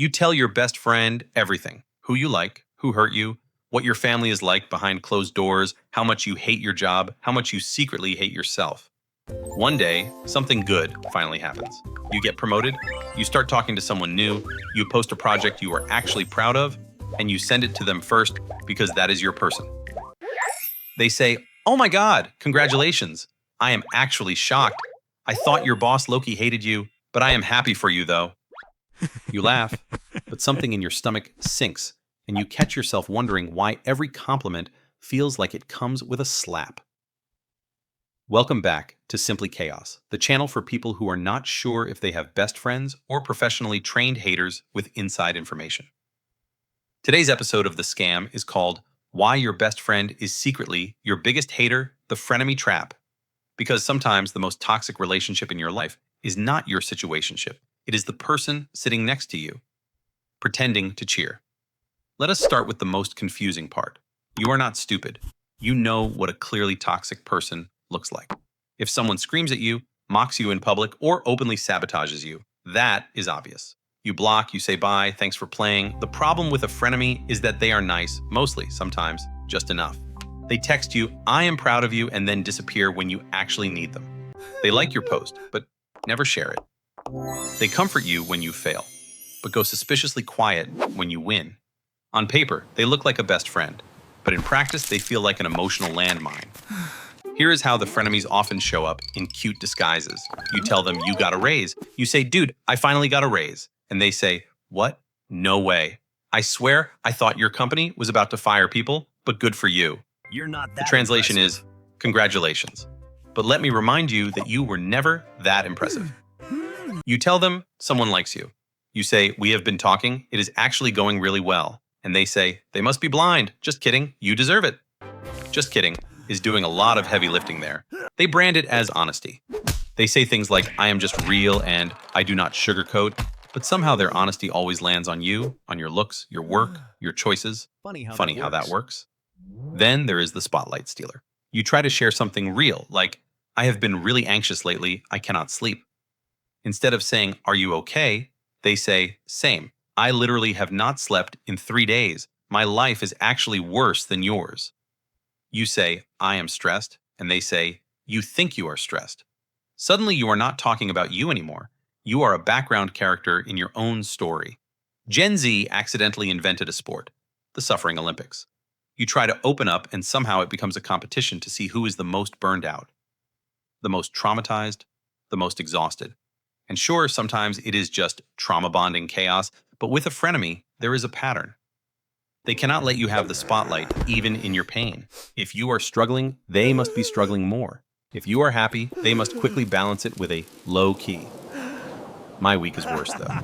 You tell your best friend everything: who you like, who hurt you, what your family is like behind closed doors, how much you hate your job, how much you secretly hate yourself. One day, something good finally happens. You get promoted, you start talking to someone new, you post a project you are actually proud of, and you send it to them first because that is your person. They say, "Oh my God, congratulations. I am actually shocked. I thought your boss Loki hated you, but I am happy for you though." You laugh, but something in your stomach sinks, and you catch yourself wondering why every compliment feels like it comes with a slap. Welcome back to Simply Chaos, the channel for people who are not sure if they have best friends or professionally trained haters with inside information. Today's episode of The Scam is called Why Your Best Friend is Secretly Your Biggest Hater, the Frenemy Trap. Because sometimes the most toxic relationship in your life is not your situationship. It is the person sitting next to you, pretending to cheer. Let us start with the most confusing part. You are not stupid. You know what a clearly toxic person looks like. If someone screams at you, mocks you in public, or openly sabotages you, that is obvious. You block, you say bye, thanks for playing. The problem with a frenemy is that they are nice, mostly, sometimes, just enough. They text you, "I am proud of you," and then disappear when you actually need them. They like your post, but never share it. They comfort you when you fail, but go suspiciously quiet when you win. On paper, they look like a best friend, but in practice, they feel like an emotional landmine. Here is how the frenemies often show up in cute disguises. You tell them you got a raise. You say, "Dude, I finally got a raise." And they say, "What? No way. I swear I thought your company was about to fire people, but good for you." You're not that The translation impressive. is, "Congratulations. But let me remind you that you were never that impressive." You tell them someone likes you. You say, "We have been talking. It is actually going really well." And they say, "They must be blind. Just kidding. You deserve it." "Just kidding" is doing a lot of heavy lifting there. They brand it as honesty. They say things like, "I am just real," and "I do not sugarcoat," but somehow their honesty always lands on you, on your looks, your work, your choices. Funny How that works. Then there is the spotlight stealer. You try to share something real, like, "I have been really anxious lately. I cannot sleep." Instead of saying, "Are you okay?" they say, "Same. I literally have not slept in 3 days. My life is actually worse than yours." You say, "I am stressed," and they say, "You think you are stressed." Suddenly you are not talking about you anymore. You are a background character in your own story. Gen Z accidentally invented a sport, the Suffering Olympics. You try to open up and somehow it becomes a competition to see who is the most burned out, the most traumatized, the most exhausted. And sure, sometimes it is just trauma bonding chaos, but with a frenemy, there is a pattern. They cannot let you have the spotlight, even in your pain. If you are struggling, they must be struggling more. If you are happy, they must quickly balance it with a low key. My week is worse, though.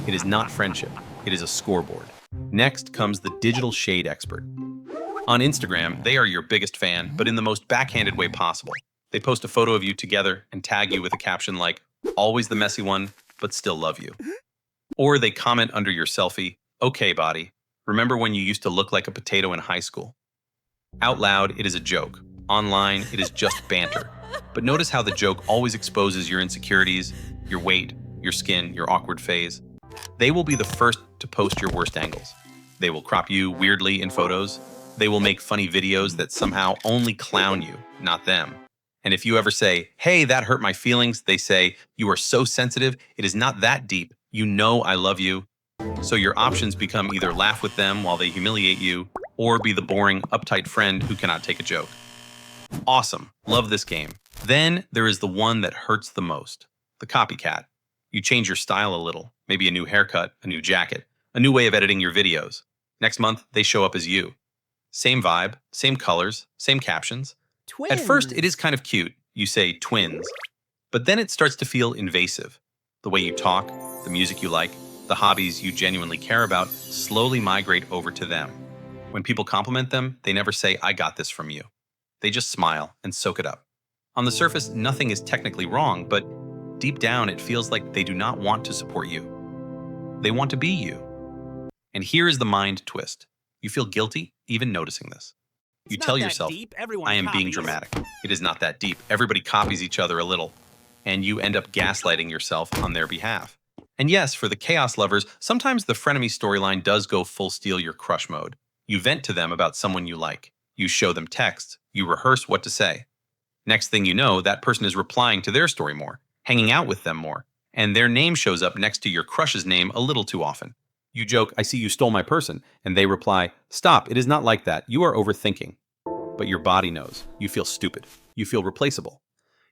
It is not friendship. It is a scoreboard. Next comes the digital shade expert. On Instagram, they are your biggest fan, but in the most backhanded way possible. They post a photo of you together and tag you with a caption like, "Always the messy one, but still love you." Or they comment under your selfie, "Okay, body. Remember when you used to look like a potato in high school?" Out loud, it is a joke. Online, it is just banter. But notice how the joke always exposes your insecurities, your weight, your skin, your awkward phase. They will be the first to post your worst angles. They will crop you weirdly in photos. They will make funny videos that somehow only clown you, not them. And if you ever say, "Hey, that hurt my feelings," they say, "You are so sensitive. It is not that deep. You know I love you." So your options become either laugh with them while they humiliate you, or be the boring, uptight friend who cannot take a joke. Awesome. Love this game. Then there is the one that hurts the most, the copycat. You change your style a little, maybe a new haircut, a new jacket, a new way of editing your videos. Next month, they show up as you. Same vibe, same colors, same captions. Twins. At first, it is kind of cute. You say twins. But then it starts to feel invasive. The way you talk, the music you like, the hobbies you genuinely care about slowly migrate over to them. When people compliment them, they never say, "I got this from you." They just smile and soak it up. On the surface, nothing is technically wrong, but deep down, it feels like they do not want to support you. They want to be you. And here is the mind twist. You feel guilty even noticing this. You It's tell not that yourself, deep. Everyone "I am being copies." dramatic. It is not that deep. Everybody copies each other a little." And you end up gaslighting yourself on their behalf. And yes, for the chaos lovers, sometimes the frenemy storyline does go full steal your crush mode. You vent to them about someone you like. You show them texts. You rehearse what to say. Next thing you know, that person is replying to their story more, hanging out with them more, and their name shows up next to your crush's name a little too often. You joke, I see you stole my person, and they reply, stop, it is not like that, you are overthinking. But your body knows. You feel stupid. You feel replaceable.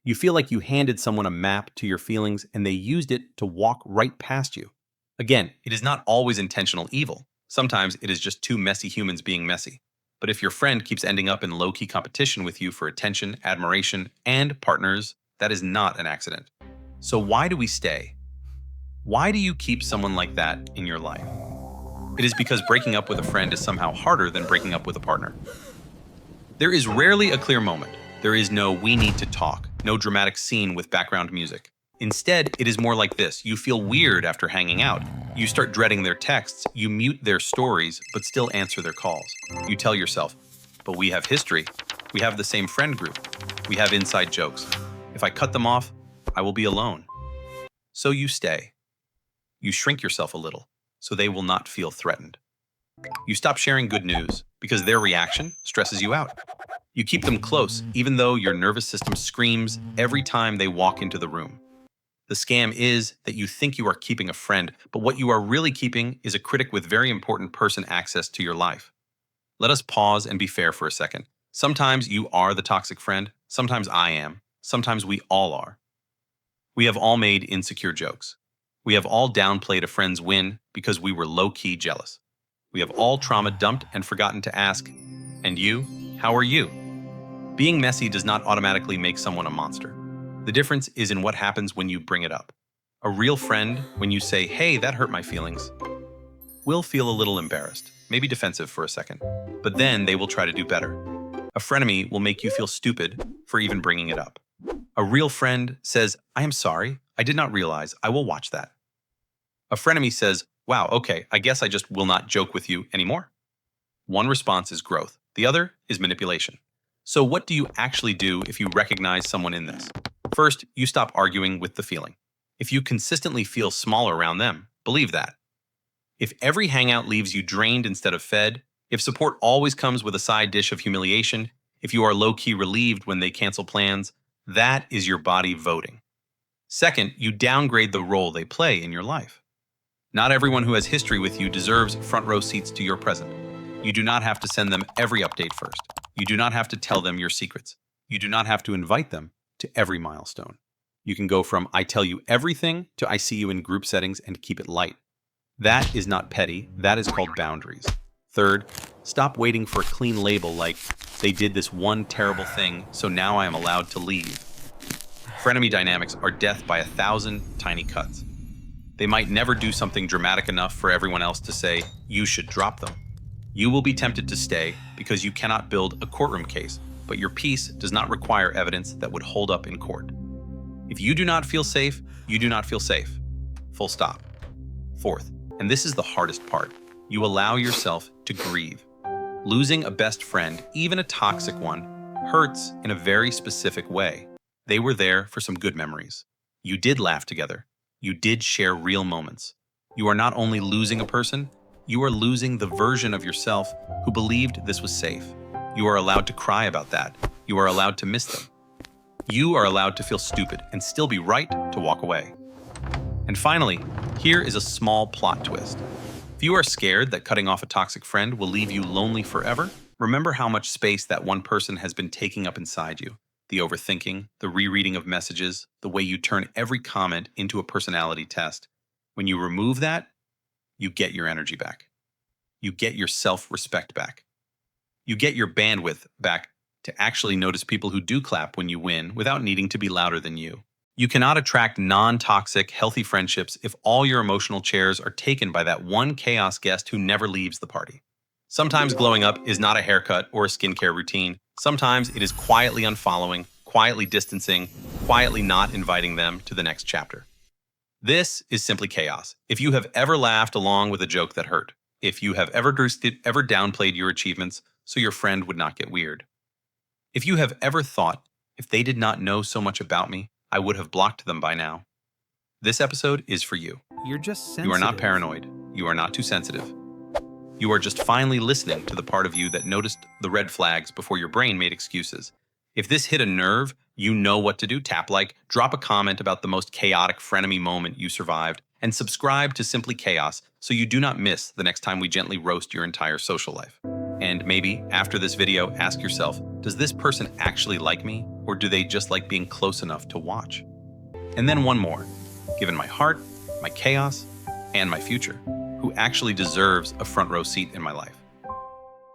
You feel like you handed someone a map to your feelings and they used it to walk right past you. Again, it is not always intentional evil. Sometimes it is just two messy humans being messy. But if your friend keeps ending up in low-key competition with you for attention, admiration, and partners, that is not an accident. So why do we stay? Why do you keep someone like that in your life? It is because breaking up with a friend is somehow harder than breaking up with a partner. There is rarely a clear moment. There is no we need to talk, no dramatic scene with background music. Instead, it is more like this. You feel weird after hanging out. You start dreading their texts, you mute their stories, but still answer their calls. You tell yourself, but we have history. We have the same friend group. We have inside jokes. If I cut them off, I will be alone. So you stay. You shrink yourself a little, so they will not feel threatened. You stop sharing good news, because their reaction stresses you out. You keep them close, even though your nervous system screams every time they walk into the room. The scam is that you think you are keeping a friend, but what you are really keeping is a critic with very important person access to your life. Let us pause and be fair for a second. Sometimes you are the toxic friend, sometimes I am, sometimes we all are. We have all made insecure jokes. We have all downplayed a friend's win because we were low-key jealous. We have all trauma dumped and forgotten to ask, and you, how are you? Being messy does not automatically make someone a monster. The difference is in what happens when you bring it up. A real friend, when you say, hey, that hurt my feelings, will feel a little embarrassed, maybe defensive for a second, but then they will try to do better. A frenemy will make you feel stupid for even bringing it up. A real friend says, I am sorry, I did not realize, I will watch that. A frenemy says, wow, okay, I guess I just will not joke with you anymore. One response is growth, the other is manipulation. So what do you actually do if you recognize someone in this? First, you stop arguing with the feeling. If you consistently feel small around them, believe that. If every hangout leaves you drained instead of fed, if support always comes with a side dish of humiliation, if you are low-key relieved when they cancel plans, that is your body voting. Second, you downgrade the role they play in your life. Not everyone who has history with you deserves front row seats to your present. You do not have to send them every update first. You do not have to tell them your secrets. You do not have to invite them to every milestone. You can go from I tell you everything to I see you in group settings and keep it light. That is not petty, that is called boundaries. Third, stop waiting for a clean label like they did this one terrible thing, so now I am allowed to leave. Frenemy dynamics are death by 1,000 tiny cuts. They might never do something dramatic enough for everyone else to say, you should drop them. You will be tempted to stay because you cannot build a courtroom case, but your peace does not require evidence that would hold up in court. If you do not feel safe, you do not feel safe. Full stop. Fourth, and this is the hardest part, you allow yourself to grieve. Losing a best friend, even a toxic one, hurts in a very specific way. They were there for some good memories. You did laugh together. You did share real moments. You are not only losing a person, you are losing the version of yourself who believed this was safe. You are allowed to cry about that. You are allowed to miss them. You are allowed to feel stupid and still be right to walk away. And finally, here is a small plot twist. If you are scared that cutting off a toxic friend will leave you lonely forever, remember how much space that one person has been taking up inside you. The overthinking, the rereading of messages, the way you turn every comment into a personality test. When you remove that, you get your energy back. You get your self-respect back. You get your bandwidth back to actually notice people who do clap when you win without needing to be louder than you. You cannot attract non-toxic, healthy friendships if all your emotional chairs are taken by that one chaos guest who never leaves the party. Sometimes glowing up is not a haircut or a skincare routine. Sometimes it is quietly unfollowing, quietly distancing, quietly not inviting them to the next chapter. This is simply chaos. If you have ever laughed along with a joke that hurt, if you have ever downplayed your achievements so your friend would not get weird, if you have ever thought, if they did not know so much about me, I would have blocked them by now, this episode is for you. You're just sensitive. You are not paranoid. You are not too sensitive. You are just finally listening to the part of you that noticed the red flags before your brain made excuses. If this hit a nerve, you know what to do. Tap like, drop a comment about the most chaotic frenemy moment you survived, and subscribe to Simply Chaos so you do not miss the next time we gently roast your entire social life. And maybe, after this video, ask yourself, does this person actually like me, or do they just like being close enough to watch? And then one more. Given my heart, my chaos, and my future, who actually deserves a front row seat in my life?